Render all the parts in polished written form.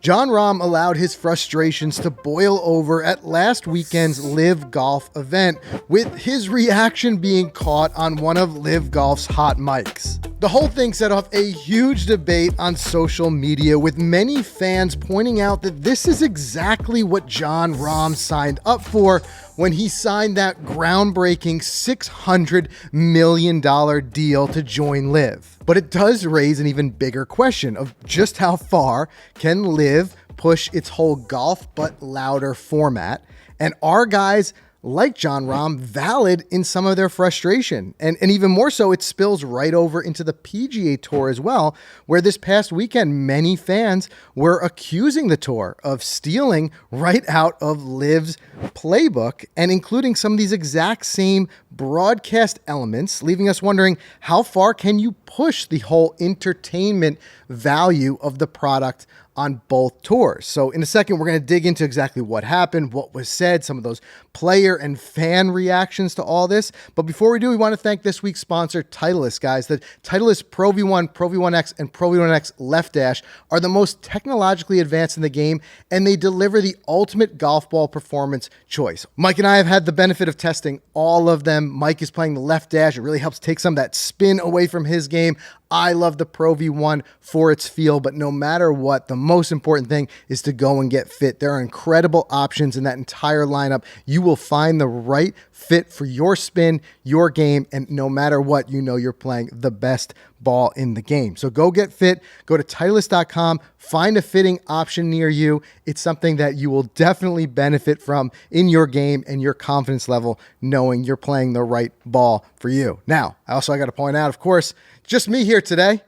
Jon Rahm allowed his frustrations to boil over at last weekend's LIV Golf event, with his reaction being caught on one of LIV Golf's hot mics. The whole thing set off a huge debate on social media, with many fans pointing out that this is exactly what Jon Rahm signed up for when he signed that groundbreaking $600 million deal to join LIV. But it does raise an even bigger question of just how far can LIV push its whole golf but louder format, and are guys like Jon Rahm valid in some of their frustration? And even more so, it spills right over into the PGA Tour as well, where this past weekend, many fans were accusing the tour of stealing right out of LIV's playbook and including some of these exact same broadcast elements, leaving us wondering, how far can you push the whole entertainment value of the product on both tours? So in a second, we're going to dig into exactly what happened, what was said, some of those player and fan reactions to all this. But before we do, we want to thank this week's sponsor, Titleist, guys. The Titleist Pro V1, Pro V1X, and Pro V1X Left Dash are the most technologically advanced in the game, and they deliver the ultimate golf ball performance choice. Mike and I have had the benefit of testing all of them. Mike is playing the Left Dash. It really helps take some of that spin away from his game. I love the Pro V1 for its feel, but no matter what, the most important thing is to go and get fit. There are incredible options in that entire lineup. You will find the right fit for your spin, your game, and no matter what, you know you're playing the best ball in the game. So go get fit, go to Titleist.com, find a fitting option near you. It's something that you will definitely benefit from in your game and your confidence level, knowing you're playing the right ball for you. Now, I got to point out, of course, just me here today.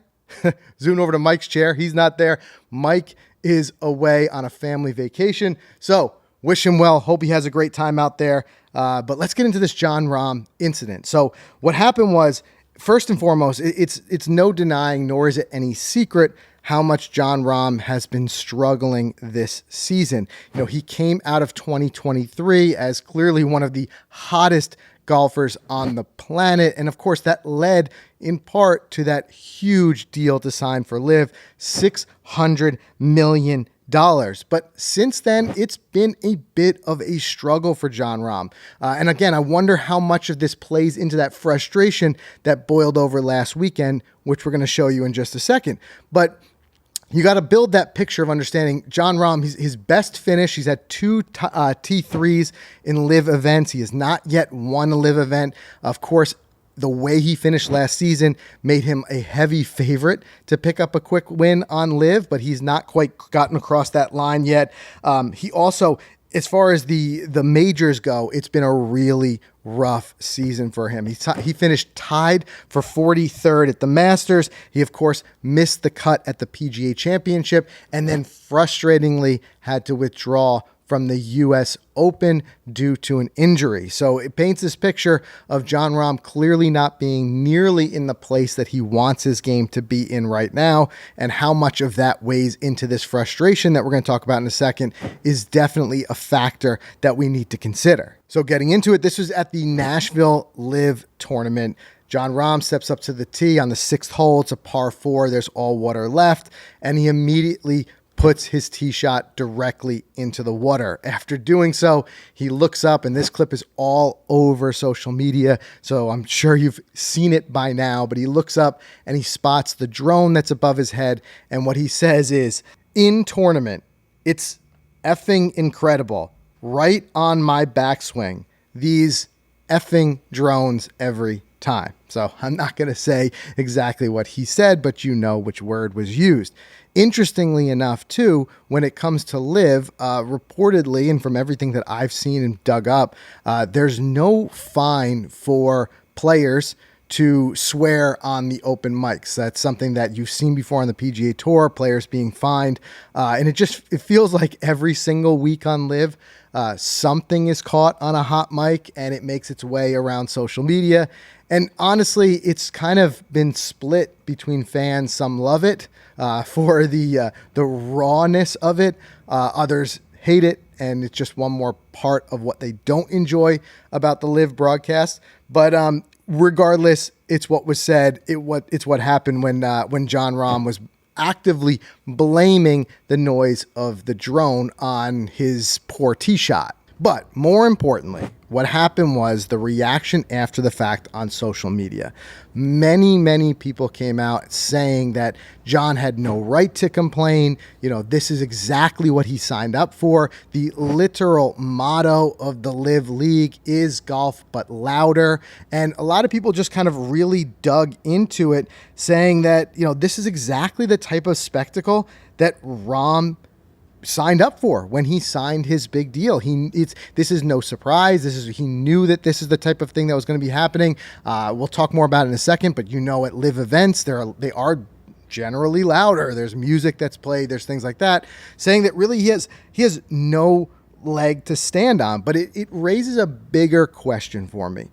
Zoom over to Mike's chair. He's not there. Mike is away on a family vacation. So wish him well. Hope he has a great time out there. But let's get into this Jon Rahm incident. So what happened was, first and foremost, it's no denying, nor is it any secret, how much Jon Rahm has been struggling this season. You know, he came out of 2023 as clearly one of the hottest golfers on the planet. And of course, that led in part to that huge deal to sign for LIV, $600 million. But since then, it's been a bit of a struggle for Jon Rahm. And again, I wonder how much of this plays into that frustration that boiled over last weekend, which we're going to show you in just a second. But you got to build that picture of understanding Jon Rahm. His best finish, he's had two T3s in LIV events. He has not yet won a LIV event. Of course, the way he finished last season made him a heavy favorite to pick up a quick win on LIV, but he's not quite gotten across that line yet. He also, as far as the majors go, it's been a really rough season for him. He finished tied for 43rd at the Masters. He, of course, missed the cut at the PGA Championship, and then frustratingly had to withdraw from the U.S. Open due to an injury. So it paints this picture of Jon Rahm clearly not being nearly in the place that he wants his game to be in right now, and how much of that weighs into this frustration that we're going to talk about in a second is definitely a factor that we need to consider. So getting into it, this was at the Nashville LIV tournament. Jon Rahm steps up to the tee on the 6th hole. It's a par 4. There's all water left, and he immediately puts his tee shot directly into the water. After doing so, he looks up, and this clip is all over social media, so I'm sure you've seen it by now, but he looks up and he spots the drone that's above his head, and what he says is, "In tournament, it's effing incredible. Right on my backswing. These effing drones every time." So I'm not going to say exactly what he said, but you know which word was used. Interestingly enough, too, when it comes to LIV, reportedly, and from everything that I've seen and dug up, there's no fine for players to swear on the open mics. That's something that you've seen before on the PGA Tour, players being fined. And it feels like every single week on LIV, something is caught on a hot mic and it makes its way around social media. And honestly, it's kind of been split between fans. Some love it for the rawness of it. Others hate it, and it's just one more part of what they don't enjoy about the LIV broadcast. But regardless, it's what was said. It's what happened when Jon Rahm was actively blaming the noise of the drone on his poor tee shot. But more importantly, what happened was the reaction after the fact on social media. Many people came out saying that Jon had no right to complain. This is exactly what he signed up for. The literal motto of the LIV League is golf but louder. And a lot of people just kind of really dug into it, saying that, this is exactly the type of spectacle that Rahm signed up for when he signed his big deal. This is no surprise. He knew that this is the type of thing that was going to be happening. We'll talk more about it in a second, but at LIV events, they are generally louder. There's music that's played. There's things like that, saying that really he has no leg to stand on. But it raises a bigger question for me.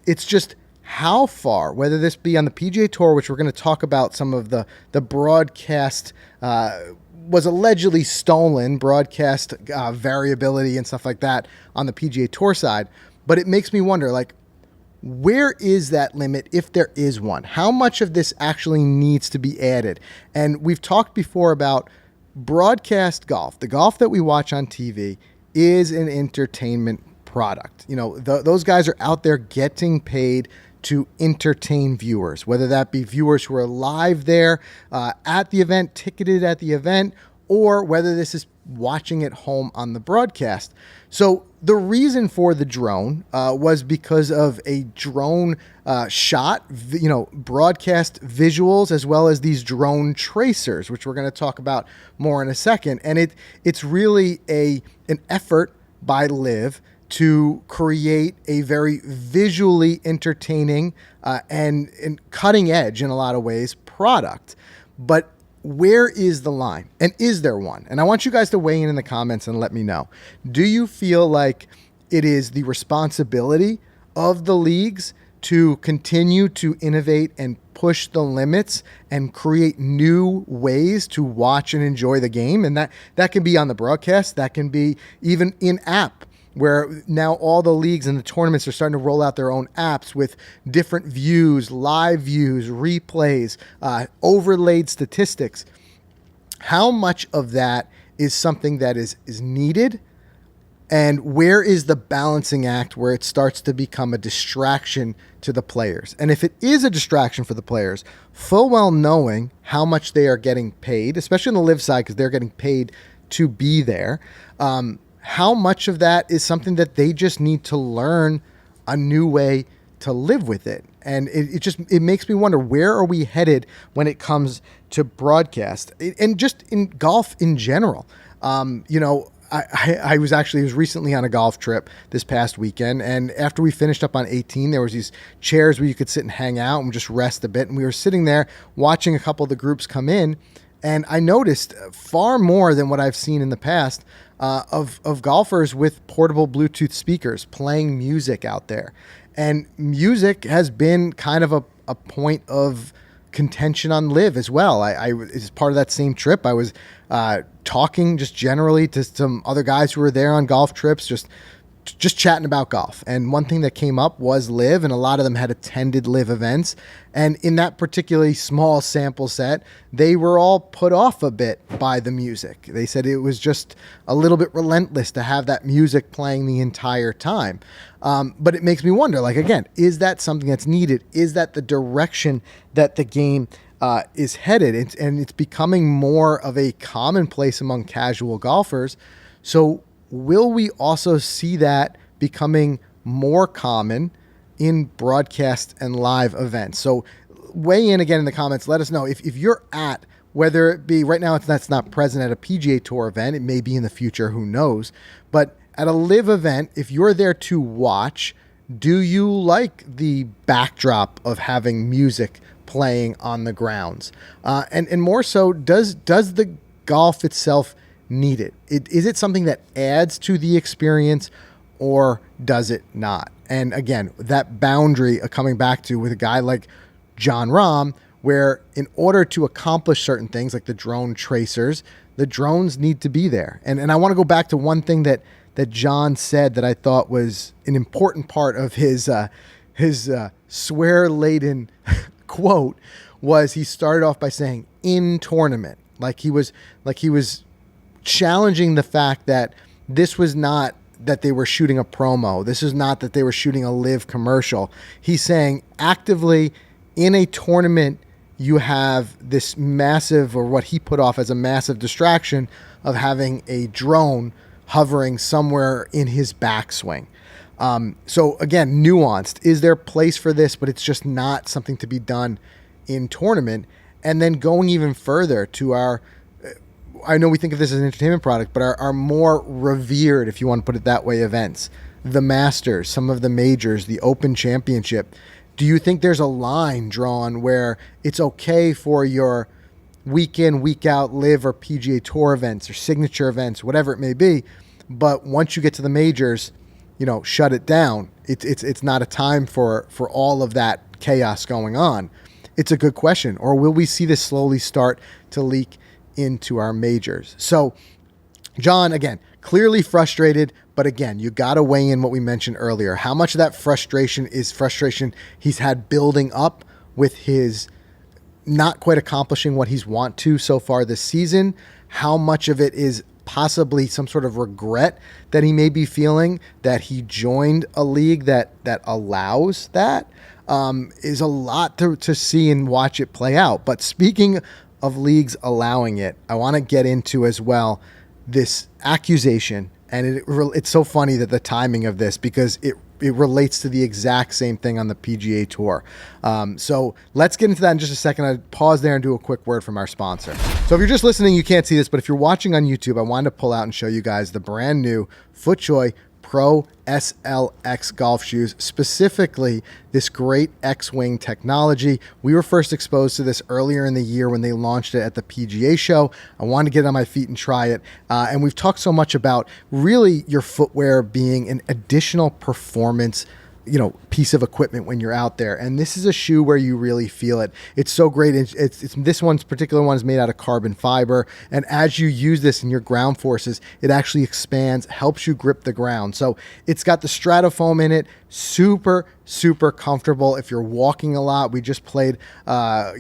It's just how far, whether this be on the PGA Tour, which we're going to talk about some of the broadcast was allegedly stolen, broadcast variability and stuff like that on the PGA Tour side. But it makes me wonder, where is that limit, if there is one? How much of this actually needs to be added? And we've talked before about broadcast golf. The golf that we watch on TV is an entertainment product. Those guys are out there getting paid to entertain viewers, whether that be viewers who are live there at the event, ticketed at the event, or whether this is watching at home on the broadcast. So the reason for the drone was because of a drone shot, broadcast visuals, as well as these drone tracers, which we're going to talk about more in a second. And it's really an effort by LIV to create a very visually entertaining and cutting edge in a lot of ways product. But where is the line? And is there one? And I want you guys to weigh in the comments and let me know. Do you feel like it is the responsibility of the leagues to continue to innovate and push the limits and create new ways to watch and enjoy the game? And that can be on the broadcast. That can be even in-app, where now all the leagues and the tournaments are starting to roll out their own apps with different views, live views, replays, overlaid statistics. How much of that is something that is needed? And where is the balancing act where it starts to become a distraction to the players? And if it is a distraction for the players, full well knowing how much they are getting paid, especially on the LIV side, because they're getting paid to be there, how much of that is something that they just need to learn a new way to live with it? And it makes me wonder, where are we headed when it comes to broadcast and just in golf in general? I was recently on a golf trip this past weekend, and after we finished up on 18, there was these chairs where you could sit and hang out and just rest a bit. And we were sitting there watching a couple of the groups come in, and I noticed far more than what I've seen in the past of golfers with portable Bluetooth speakers playing music out there. And music has been kind of a point of contention on LIV as well. I as part of that same trip, I was talking just generally to some other guys who were there on golf trips, just chatting about golf. And one thing that came up was LIV, and a lot of them had attended LIV events. And in that particularly small sample set, they were all put off a bit by the music. They said it was just a little bit relentless to have that music playing the entire time. But it makes me wonder, again, is that something that's needed? Is that the direction that the game is headed? And it's becoming more of a commonplace among casual golfers. So will we also see that becoming more common in broadcast and live events? So weigh in again in the comments. Let us know if you're at, whether it be right now, that's not present at a PGA Tour event. It may be in the future, who knows? But at a LIV event, if you're there to watch, do you like the backdrop of having music playing on the grounds? And more so, does the golf itself need it? Is it something that adds to the experience, or does it not? And again, that boundary coming back to with a guy like Jon Rahm, where in order to accomplish certain things like the drone tracers, the drones need to be there. And I want to go back to one thing that Jon said that I thought was an important part of his swear-laden quote. Was he started off by saying, in tournament. Like he was challenging the fact that this was not that they were shooting a promo. This is not that they were shooting a LIV commercial. He's saying actively in a tournament, you have this massive, or what he put off as a massive distraction of having a drone hovering somewhere in his backswing. So again, nuanced. Is there place for this? But it's just not something to be done in tournament. And then going even further to our, I know we think of this as an entertainment product, but our more revered, if you want to put it that way, events, the Masters, some of the majors, the Open Championship. Do you think there's a line drawn where it's okay for your week in, week out LIV or PGA Tour events or signature events, whatever it may be, but once you get to the majors, shut it down? It's not a time for all of that chaos going on. It's a good question. Or will we see this slowly start to leak into our majors? So Jon, again, clearly frustrated, but again, you got to weigh in what we mentioned earlier. How much of that frustration is frustration he's had building up with his not quite accomplishing what he's want to so far this season? How much of it is possibly some sort of regret that he may be feeling that he joined a league that allows that? Is a lot to see and watch it play out. But speaking of leagues allowing it, I want to get into as well this accusation. And it's so funny that the timing of this, because it relates to the exact same thing on the PGA Tour. So let's get into that in just a second. I'll pause there and do a quick word from our sponsor. So if you're just listening, you can't see this, but if you're watching on YouTube, I wanted to pull out and show you guys the brand new FootJoy Pro SLX golf shoes, specifically this great X-Wing technology. We were first exposed to this earlier in the year when they launched it at the PGA show. I wanted to get on my feet and try it. And we've talked so much about really your footwear being an additional performance piece of equipment when you're out there. And this is a shoe where you really feel it. It's so great. It's this particular one is made out of carbon fiber. And as you use this in your ground forces, it actually expands, helps you grip the ground. So it's got the Stratofoam in it. Super, super comfortable if you're walking a lot. We just played, a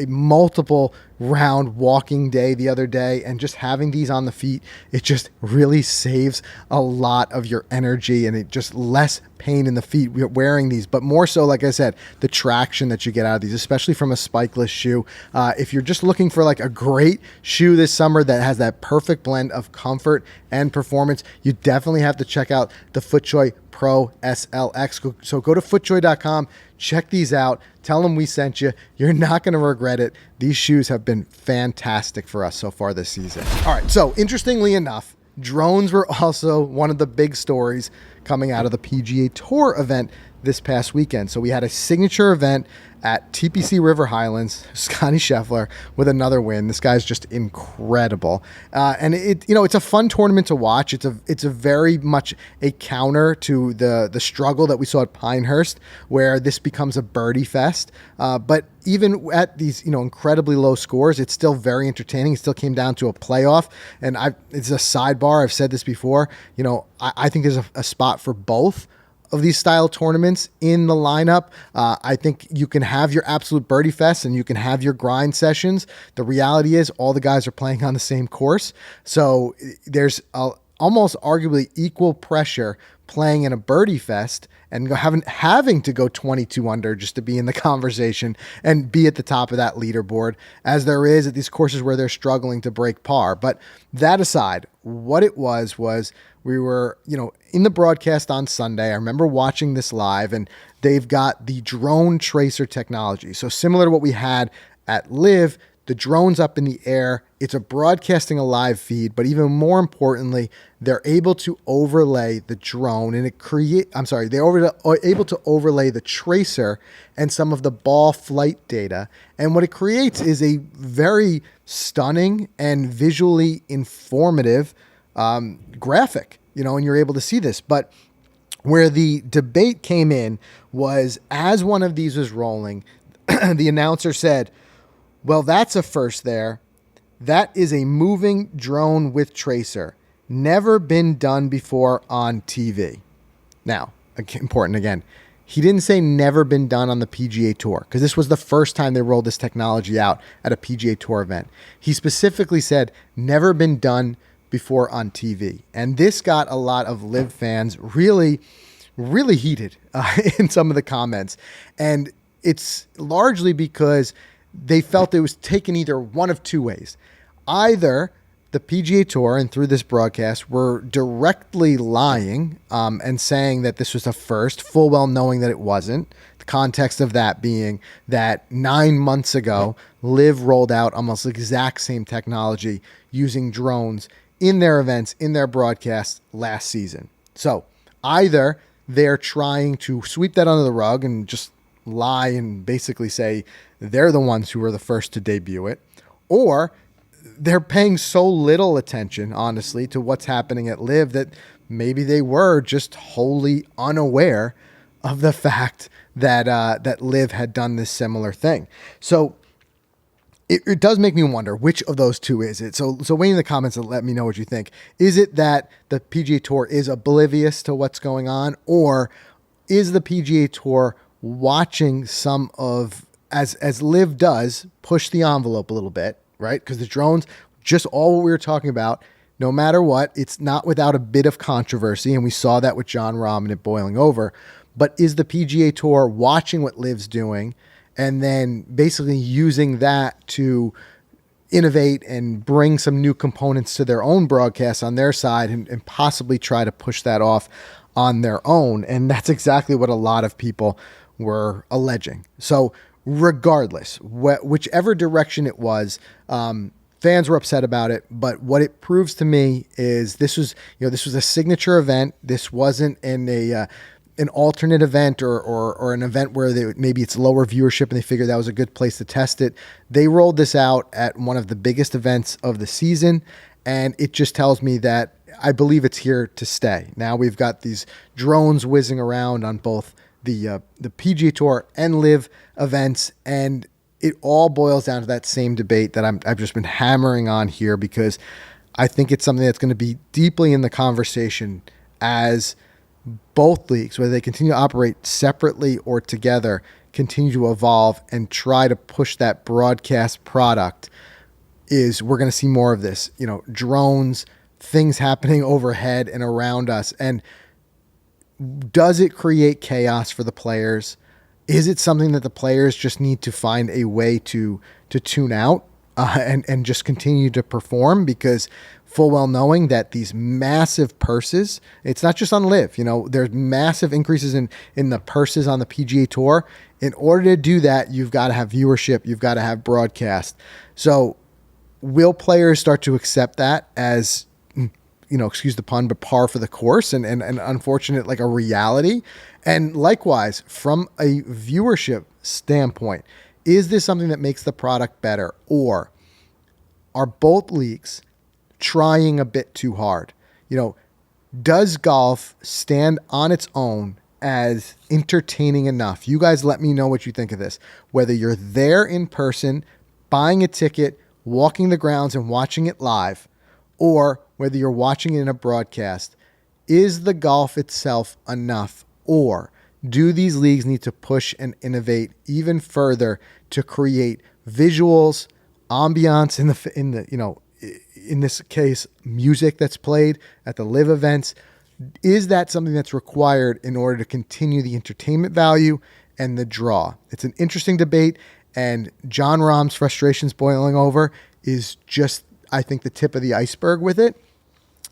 multiple round walking day the other day, and just having these on the feet, it just really saves a lot of your energy, and it just less pain in the feet wearing these. But more so, like I said, the traction that you get out of these, especially from a spikeless shoe. If you're just looking for like a great shoe this summer that has that perfect blend of comfort and performance, you definitely have to check out the FootJoy Pro SLX. So go to FootJoy.com, check these out, tell them we sent you. You're not going to regret it. These shoes have been fantastic for us so far this season. All right, so interestingly enough, drones were also one of the big stories coming out of the PGA Tour event this past weekend. So we had a signature event at TPC River Highlands, Scotty Scheffler with another win. This guy's just incredible. And it's a fun tournament to watch. It's a very much a counter to the struggle that we saw at Pinehurst, where this becomes a birdie fest. But even at these, incredibly low scores, it's still very entertaining. It still came down to a playoff. And it's a sidebar. I've said this before. I think there's a spot for both of these style tournaments in the lineup. I think you can have your absolute birdie fest and you can have your grind sessions. The reality is all the guys are playing on the same course. So there's almost arguably equal pressure playing in a birdie fest and having to go 22 under just to be in the conversation and be at the top of that leaderboard, as there is at these courses where they're struggling to break par. But that aside, what it was we were, in the broadcast on Sunday. I remember watching this live, and they've got the drone tracer technology. So similar to what we had at LIV, the drone's up in the air. It's broadcasting a live feed, but even more importantly, they're able to overlay the drone and they're able to overlay the tracer and some of the ball flight data. And what it creates is a very stunning and visually informative graphic, and you're able to see this. But where the debate came in was, as one of these was rolling, the announcer said, "Well, that's a first there. That is a moving drone with tracer. Never been done before on TV." Now, important again, He didn't say never been done on the PGA Tour, because this was the first time they rolled this technology out at a PGA Tour event. He specifically said never been done before on TV. And this got a lot of LIV fans really, really heated in some of the comments. And it's largely because they felt it was taken either one of two ways. Either the PGA Tour, and through this broadcast, were directly lying and saying that this was a first, full well knowing that it wasn't. The context of that being that 9 months ago, LIV rolled out almost the exact same technology using drones in their events, in their broadcasts last season. So either they're trying to sweep that under the rug and just lie and basically say they're the ones who were the first to debut it, or they're paying so little attention, honestly, to what's happening at LIV that maybe they were just wholly unaware of the fact that that LIV had done this similar thing. So it does make me wonder which of those two is it. So weigh in the comments and let me know what you think. Is it that the PGA Tour is oblivious to what's going on, or is the PGA Tour watching some of, as LIV does, push the envelope a little bit, right? Because the drones, just all what we were talking about, no matter what, it's not without a bit of controversy, and we saw that with Jon Rahm and it boiling over. But is the PGA Tour watching what LIV's doing and then basically using that to innovate and bring some new components to their own broadcasts on their side and possibly try to push that off on their own? And that's exactly what a lot of people were alleging. So regardless, whichever direction it was, fans were upset about it. But what it proves to me is this was a signature event. This wasn't an alternate event or an event where maybe it's lower viewership and they figured that was a good place to test it. They rolled this out at one of the biggest events of the season, and it just tells me that I believe it's here to stay. Now we've got these drones whizzing around on both the PGA Tour and LIV events, and it all boils down to that same debate that I've just been hammering on here, because I think it's something that's going to be deeply in the conversation as both leagues, whether they continue to operate separately or together, continue to evolve and try to push that broadcast product. We're going to see more of this, drones, things happening overhead and around us. And does it create chaos for the players? Is it something that the players just need to find a way to tune out and just continue to perform? Because full well knowing that these massive purses, it's not just on LIV, there's massive increases in the purses on the PGA Tour. In order to do that, you've got to have viewership, you've got to have broadcast. So will players start to accept that as, excuse the pun, but par for the course and unfortunate, like a reality? And likewise, from a viewership standpoint, is this something that makes the product better, or are both leagues trying a bit too hard? Does golf stand on its own as entertaining enough? You guys let me know what you think of this. Whether you're there in person, buying a ticket, walking the grounds and watching it live, or whether you're watching it in a broadcast, is the golf itself enough? Or do these leagues need to push and innovate even further to create visuals, ambiance in this case, music that's played at the LIV events? Is that something that's required in order to continue the entertainment value and the draw? It's an interesting debate, and Jon Rahm's frustrations boiling over is just, I think, the tip of the iceberg with it.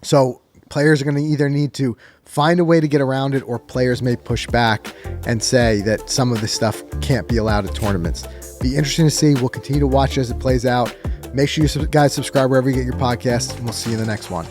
So players are going to either need to find a way to get around it, or players may push back and say that some of this stuff can't be allowed at tournaments. Be interesting to see. We'll continue to watch as it plays out. Make sure you guys subscribe wherever you get your podcasts, and we'll see you in the next one.